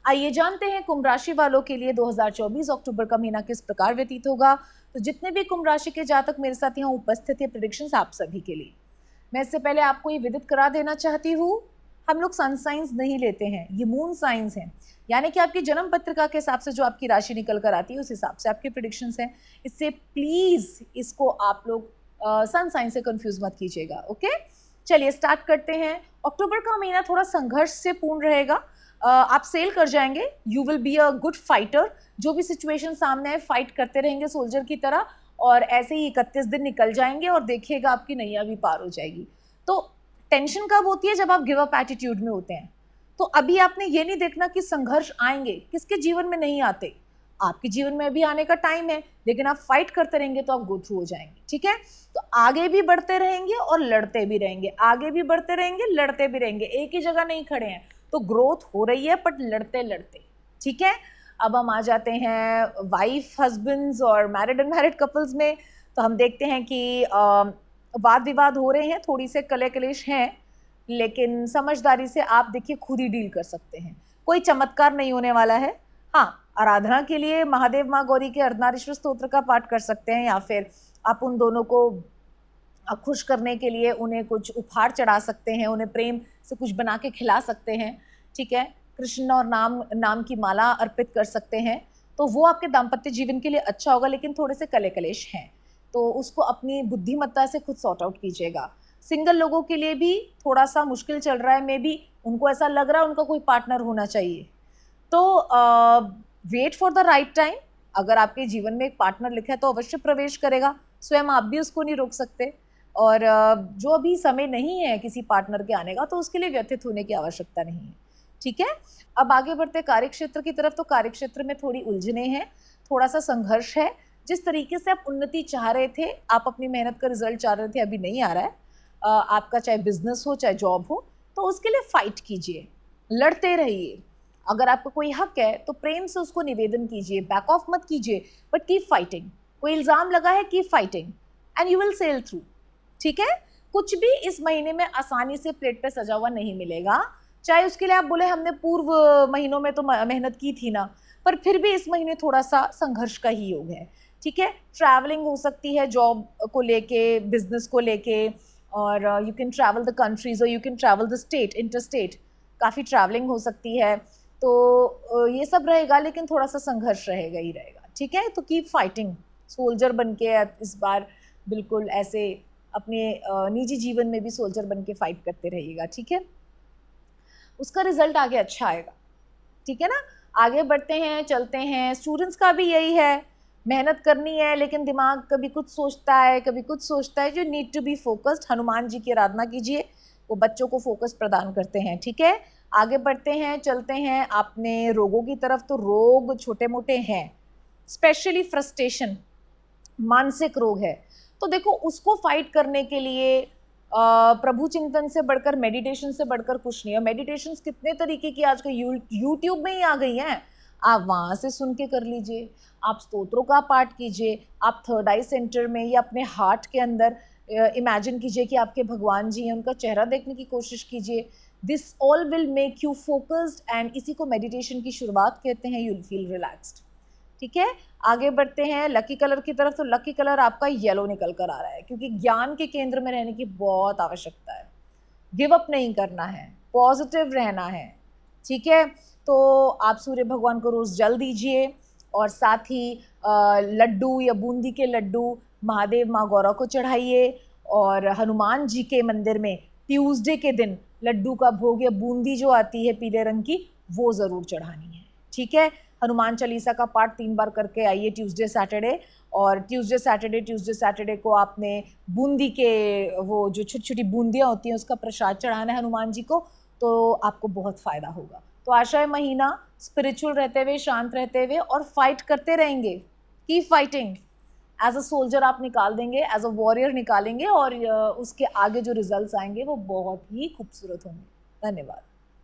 आइए जानते हैं कुंभ राशि वालों के लिए 2024 अक्टूबर का महीना किस प्रकार व्यतीत होगा। तो जितने भी कुंभ राशि के जातक मेरे साथ यहाँ उपस्थित है, प्रेडिक्शंस आप सभी के लिए। मैं इससे पहले आपको ये विदित करा देना चाहती हूँ, हम लोग सन साइंस नहीं लेते हैं, ये मून साइंस हैं, यानी कि आपकी जन्म पत्रिका के हिसाब से जो आपकी राशि निकल कर आती है उस हिसाब से आपके प्रेडिक्शंस हैं। इससे प्लीज इसको आप लोग सन साइंस से कंफ्यूज मत कीजिएगा। ओके, चलिए स्टार्ट करते हैं। अक्टूबर का महीना थोड़ा संघर्ष से पूर्ण रहेगा। आप सेल कर जाएंगे, you will be a good fighter. जो भी सिचुएशन सामने है फाइट करते रहेंगे सोल्जर की तरह, और ऐसे ही 31 दिन निकल जाएंगे और देखिएगा आपकी नैया भी पार हो जाएगी। तो टेंशन कब होती है? जब आप गिव अप एटीट्यूड में होते हैं। तो अभी आपने ये नहीं देखना कि संघर्ष आएंगे, किसके जीवन में नहीं आते, आपके जीवन में अभी आने का टाइम है, लेकिन आप फाइट करते रहेंगे तो आप गो थ्रू हो जाएंगे। ठीक है, तो आगे भी बढ़ते रहेंगे और लड़ते भी रहेंगे, आगे भी बढ़ते रहेंगे, लड़ते भी रहेंगे, एक ही जगह नहीं खड़े हैं। तो ग्रोथ हो रही है बट लड़ते लड़ते। ठीक है, अब हम आ जाते हैं वाइफ हस्बैंड्स और मैरिड अनमैरिड कपल्स में। तो हम देखते हैं कि वाद विवाद हो रहे हैं, थोड़ी से कले कलेश हैं, लेकिन समझदारी से आप देखिए खुद ही डील कर सकते हैं। कोई चमत्कार नहीं होने वाला है। हाँ, आराधना के लिए महादेव माँ गौरी के अर्धनारीश्वर स्तोत्र का पाठ कर सकते हैं, या फिर आप उन दोनों को खुश करने के लिए उन्हें कुछ उपहार चढ़ा सकते हैं, उन्हें प्रेम से कुछ बना के खिला सकते हैं। ठीक है, कृष्ण और नाम की माला अर्पित कर सकते हैं। तो वो आपके दाम्पत्य जीवन के लिए अच्छा होगा, लेकिन थोड़े से कले कलेश हैं, तो उसको अपनी बुद्धिमत्ता से खुद सॉर्ट आउट कीजिएगा। सिंगल लोगों के लिए भी थोड़ा सा मुश्किल चल रहा है, मे बी उनको ऐसा लग रहा है उनका कोई पार्टनर होना चाहिए। तो wait for the right time. अगर आपके जीवन में एक पार्टनर लिखा है तो अवश्य प्रवेश करेगा, स्वयं आप भी उसको नहीं रोक सकते। और जो अभी समय नहीं है किसी पार्टनर के आने का, तो उसके लिए व्यथित होने की आवश्यकता नहीं है। ठीक है, अब आगे बढ़ते कार्यक्षेत्र की तरफ। तो कार्यक्षेत्र में थोड़ी उलझने हैं, थोड़ा सा संघर्ष है। जिस तरीके से आप उन्नति चाह रहे थे, आप अपनी मेहनत का रिजल्ट चाह रहे थे, अभी नहीं आ रहा है। आपका चाहे बिजनेस हो चाहे जॉब हो, तो उसके लिए फाइट कीजिए, लड़ते रहिए। अगर आपको कोई हक है तो प्रेम से उसको निवेदन कीजिए, बैक ऑफ मत कीजिए, बट कीप फाइटिंग। कोई इल्ज़ाम लगा है, keep fighting and you will sail through. ठीक है, कुछ भी इस महीने में आसानी से प्लेट पे सजा हुआ नहीं मिलेगा। चाहे उसके लिए आप बोले हमने पूर्व महीनों में तो मेहनत की थी ना, पर फिर भी इस महीने थोड़ा सा संघर्ष का ही योग है। ठीक है, ट्रैवलिंग हो सकती है जॉब को लेके, बिजनेस को लेके, और you can travel the countries और you can travel the state, interstate, काफ़ी ट्रैवलिंग हो सकती है। तो ये सब रहेगा, लेकिन थोड़ा सा संघर्ष रहेगा ही रहेगा। ठीक है, तो कीप फाइटिंग, सोल्जर बन के इस बार बिल्कुल ऐसे अपने निजी जीवन में भी सोल्जर बन के फाइट करते रहिएगा। ठीक है, उसका रिजल्ट आगे अच्छा आएगा। ठीक है ना, आगे बढ़ते हैं, चलते हैं। स्टूडेंट्स का भी यही है, मेहनत करनी है, लेकिन दिमाग कभी कुछ सोचता है, कभी कुछ सोचता है। जो need to be focused, Hanuman ji की आराधना कीजिए, वो बच्चों को फोकस प्रदान करते हैं। ठीक है, आगे बढ़ते हैं, चलते हैं अपने रोगों की तरफ। तो रोग छोटे मोटे हैं, स्पेशली फ्रस्ट्रेशन, मानसिक रोग है। तो देखो, उसको फाइट करने के लिए प्रभु चिंतन से बढ़कर, मेडिटेशन से बढ़कर कुछ नहीं है। मेडिटेशन कितने तरीके की आजकल यूट्यूब में ही आ गई हैं, आप वहाँ से सुन के कर लीजिए। आप स्तोत्रों का पाठ कीजिए, आप थर्ड आई सेंटर में या अपने हार्ट के अंदर इमेजिन कीजिए कि आपके भगवान जी हैं, उनका चेहरा देखने की कोशिश कीजिए। This all will make you focused, and इसी को मेडिटेशन की शुरुआत कहते हैं। You will feel relaxed. ठीक है, आगे बढ़ते हैं लकी कलर की तरफ। तो लकी कलर आपका येलो निकल कर आ रहा है, क्योंकि ज्ञान के केंद्र में रहने की बहुत आवश्यकता है। गिव अप नहीं करना है, पॉजिटिव रहना है। ठीक है, तो आप सूर्य भगवान को रोज़ जल दीजिए, और साथ ही लड्डू या बूंदी के लड्डू महादेव माँ गौरा को चढ़ाइए, और हनुमान जी के मंदिर में ट्यूसडे के दिन लड्डू का भोग या बूंदी जो आती है पीले रंग की, वो ज़रूर चढ़ानी है। ठीक है, हनुमान चालीसा का पाठ 3 बार करके आइए ट्यूसडे सैटरडे। और ट्यूसडे सैटरडे को आपने बूंदी के वो जो छोटी छोटी बूंदियाँ होती हैं उसका प्रसाद चढ़ाना है हनुमान जी को, तो आपको बहुत फ़ायदा होगा। तो आशा है महीना स्पिरिचुअल रहते हुए, शांत रहते हुए और फाइट करते रहेंगे। Keep fighting, as a soldier आप निकाल देंगे, एज अ वॉरियर निकालेंगे, और उसके आगे जो रिजल्ट्स आएंगे वो बहुत ही खूबसूरत होंगे। धन्यवाद।